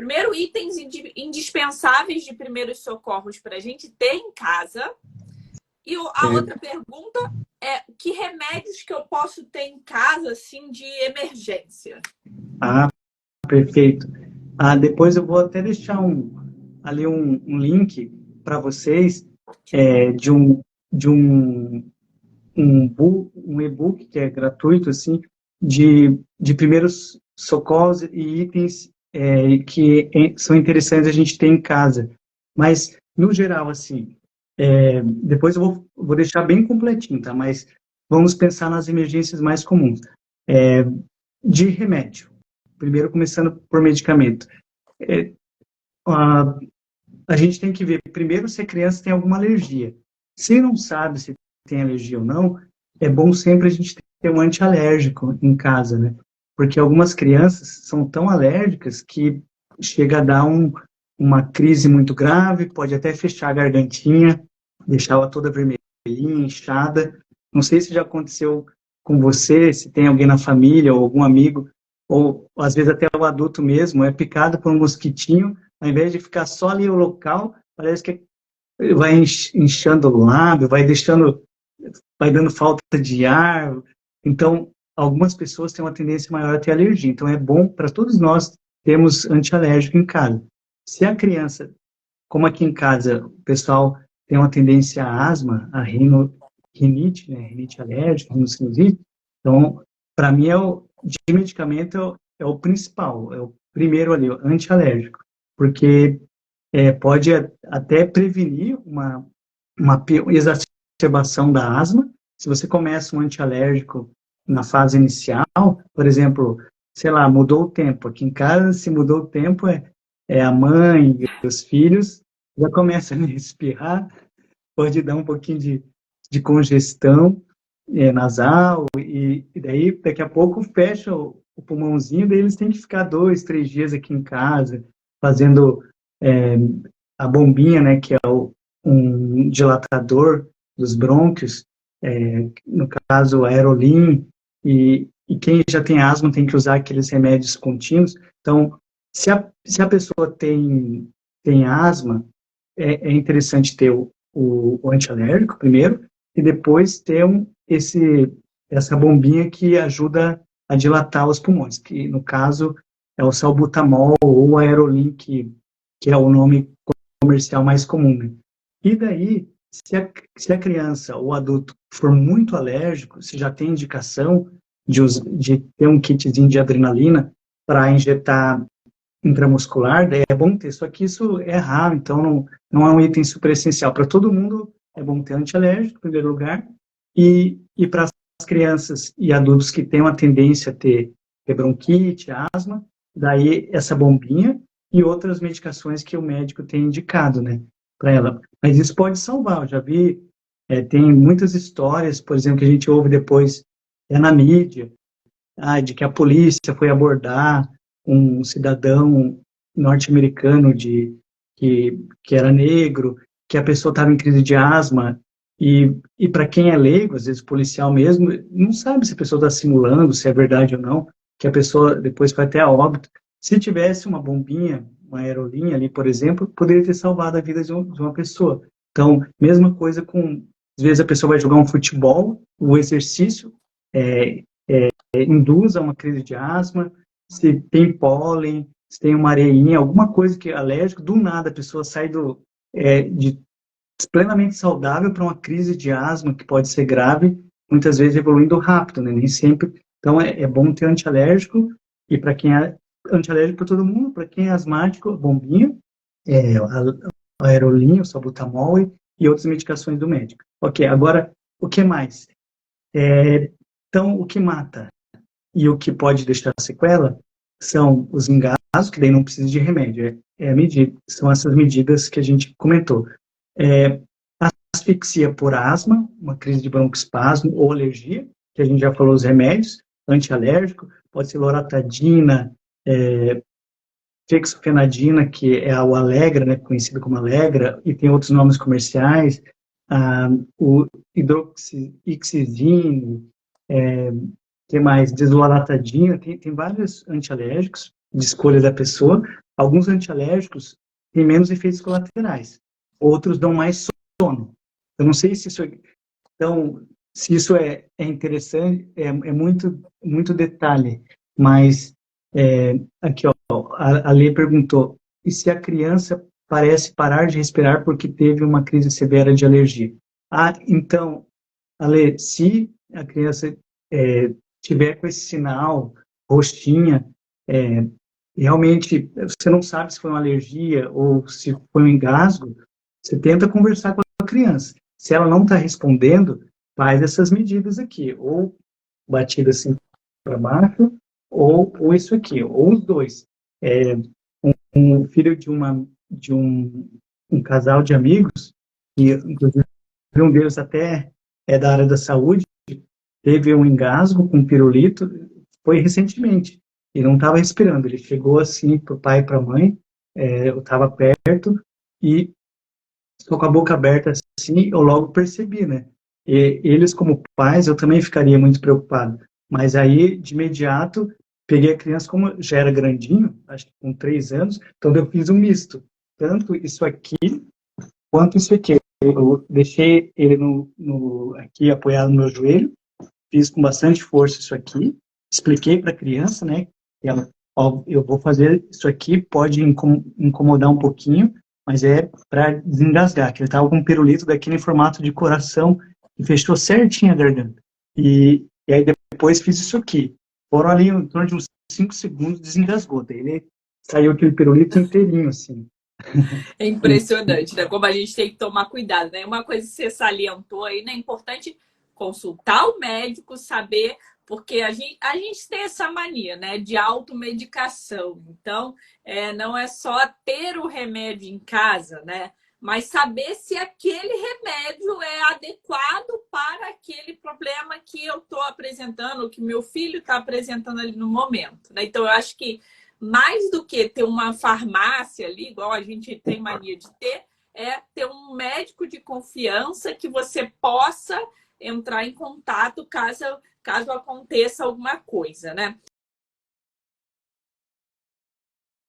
Primeiro, itens indispensáveis de primeiros socorros para a gente ter em casa. E a outra pergunta é que remédios que eu posso ter em casa, assim, de emergência? Perfeito. Depois eu vou até deixar ali um link para vocês de um e-book que é gratuito, assim, de primeiros socorros e itens que são interessantes a gente ter em casa. Mas, no geral, assim, depois eu vou deixar bem completinho, tá? Mas vamos pensar nas emergências mais comuns. De remédio. Primeiro, começando por medicamento. A gente tem que ver primeiro se a criança tem alguma alergia. Se não sabe se tem alergia ou não, é bom sempre a gente ter um antialérgico em casa, né? Porque algumas crianças são tão alérgicas que chega a dar uma crise muito grave, pode até fechar a gargantinha, deixá-la toda vermelhinha, inchada. Não sei se já aconteceu com você, se tem alguém na família ou algum amigo, ou às vezes até o adulto mesmo, é picado por um mosquitinho, ao invés de ficar só ali o local, parece que vai inchando o lábio, vai dando falta de ar. Então, algumas pessoas têm uma tendência maior a ter alergia. Então, é bom para todos nós termos antialérgico em casa. Se a criança, como aqui em casa, o pessoal tem uma tendência à asma, a rinite, né? Rinite alérgica, rinocinusite. Então, para mim, de medicamento é o principal, é o primeiro ali, o antialérgico, porque pode até prevenir uma exacerbação da asma. Se você começa um antialérgico na fase inicial, por exemplo, sei lá, mudou o tempo. Aqui em casa, se mudou o tempo, a mãe e os filhos já começam a espirrar, pode dar um pouquinho de congestão nasal, e daí, daqui a pouco, fecha o pulmãozinho, daí eles têm que ficar 2, 3 dias aqui em casa, fazendo a bombinha, né, que é um dilatador dos brônquios, no caso, Aerolim, e quem já tem asma tem que usar aqueles remédios contínuos. Então, se a pessoa tem asma, é interessante ter o antialérgico primeiro, e depois ter essa bombinha que ajuda a dilatar os pulmões, que no caso é o salbutamol ou Aerolim, que é o nome comercial mais comum, né? E daí, se a criança ou adulto for muito alérgico, se já tem indicação de ter um kitzinho de adrenalina para injetar intramuscular, daí é bom ter, só que isso é raro, então não é um item super essencial. Para todo mundo é bom ter antialérgico, em primeiro lugar, e para as crianças e adultos que têm uma tendência a ter bronquite, asma, daí essa bombinha e outras medicações que o médico tem indicado, né, para ela. Mas isso pode salvar, eu já vi, tem muitas histórias, por exemplo, que a gente ouve depois na mídia, de que a polícia foi abordar um cidadão norte-americano que era negro, que a pessoa estava em crise de asma, e para quem é leigo, às vezes policial mesmo, não sabe se a pessoa está simulando, se é verdade ou não, que a pessoa depois vai até a óbito. Se tivesse uma bombinha, uma aerolinha ali, por exemplo, poderia ter salvado a vida de uma pessoa. Então, mesma coisa às vezes a pessoa vai jogar um futebol, o exercício induz a uma crise de asma, se tem pólen, se tem uma areinha, alguma coisa que é alérgico, do nada a pessoa sai de plenamente saudável para uma crise de asma que pode ser grave, muitas vezes evoluindo rápido, né? Nem sempre. Então é bom ter antialérgico, e para quem é antialérgico para todo mundo, para quem é asmático, a bombinha, a aerolinha, o salbutamol e outras medicações do médico. Ok, agora, o que mais? Então, o que mata e o que pode deixar sequela são os engasgos, que daí não precisa de remédio, são essas medidas que a gente comentou. Asfixia por asma, uma crise de broncoespasmo ou alergia, que a gente já falou os remédios, antialérgico, pode ser loratadina, fexofenadina, que é o Allegra, né, conhecido como Allegra, e tem outros nomes comerciais, o hidroxizine, que mais? Desloratadina, tem vários antialérgicos de escolha da pessoa, alguns antialérgicos têm menos efeitos colaterais, outros dão mais sono. Eu não sei se isso então, se isso é interessante, é muito detalhe, mas aqui, ó, a Lê perguntou, e se a criança parece parar de respirar porque teve uma crise severa de alergia? Ah, então, Ale, se a criança tiver com esse sinal, roxinha, realmente você não sabe se foi uma alergia ou se foi um engasgo, você tenta conversar com a criança. Se ela não está respondendo, faz essas medidas aqui, ou batida assim para baixo, ou isso aqui, ou os dois. Um filho de um casal de amigos, que inclusive um deles até é da área da saúde, teve um engasgo com pirulito, foi recentemente, e não estava respirando. Ele chegou assim para o pai e para a mãe, eu estava perto, e estou com a boca aberta assim, eu logo percebi, né? E eles, como pais, eu também ficaria muito preocupado. Mas aí, de imediato, peguei a criança, como já era grandinho, acho que com 3 anos, então eu fiz um misto. Tanto isso aqui, quanto isso aqui. Eu deixei ele aqui apoiado no meu joelho, fiz com bastante força isso aqui, expliquei para a criança, né? Ela, ó, eu vou fazer isso aqui, pode incomodar um pouquinho, mas é para desengasgar, que ele estava com um pirulito daquele em formato de coração e fechou certinho a garganta. E aí depois fiz isso aqui. Foram ali em torno de uns 5 segundos, desengasgou. Daí ele saiu aquele pirulito inteirinho, assim. É impressionante, né? Como a gente tem que tomar cuidado, né? Uma coisa que você salientou aí, né? É importante consultar o médico, saber, porque a gente tem essa mania, né? De automedicação. Então, não é só ter o remédio em casa, né? Mas saber se aquele remédio é adequado para aquele problema que eu estou apresentando, que meu filho está apresentando ali no momento, né? Então, eu acho que mais do que ter uma farmácia ali, igual a gente tem mania de ter, é ter um médico de confiança que você possa entrar em contato caso aconteça alguma coisa, né?